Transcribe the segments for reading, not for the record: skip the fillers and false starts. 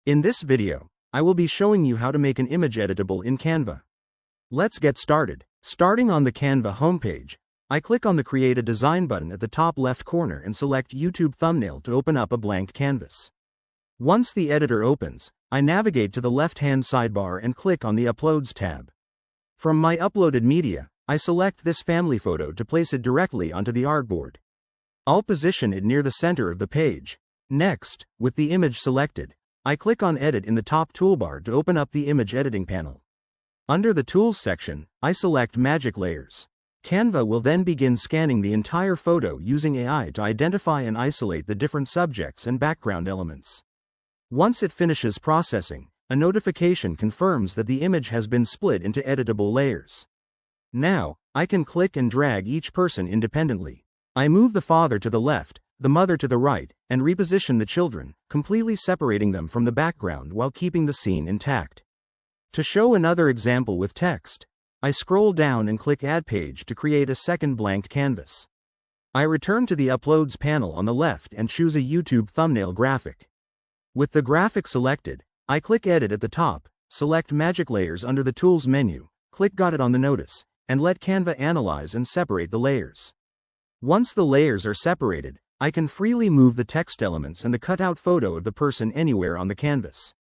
In this video, I will be showing you how to make an image editable in Canva. Let's get started. Starting on the Canva homepage, I click on the Create a Design button at the top left corner and select YouTube Thumbnail to open up a blank canvas. Once the editor opens, I navigate to the left-hand sidebar and click on the Uploads tab. From my uploaded media, I select this family photo to place it directly onto the artboard. I'll position it near the center of the page. Next, with the image selected, I click on Edit in the top toolbar to open up the image editing panel. Under the Tools section, I select Magic Layers. Canva will then begin scanning the entire photo using AI to identify and isolate the different subjects and background elements. Once it finishes processing, a notification confirms that the image has been split into editable layers. Now, I can click and drag each person independently. I move the father to the left, the mother to the right, and reposition the children, completely separating them from the background while keeping the scene intact. To show another example with text, I scroll down and click Add Page to create a second blank canvas. I return to the Uploads panel on the left and choose a YouTube thumbnail graphic. With the graphic selected, I click Edit at the top, select Magic Layers under the Tools menu, click Got It on the notice, and let Canva analyze and separate the layers. Once the layers are separated, I can freely move the text elements and the cutout photo of the person anywhere on the canvas.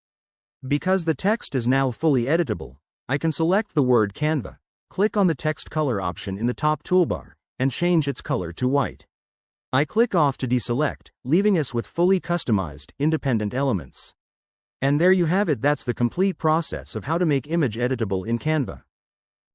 Because the text is now fully editable, I can select the word Canva, click on the text color option in the top toolbar, and change its color to white. I click off to deselect, leaving us with fully customized, independent elements. And there you have it. That's the complete process of how to make image editable in Canva.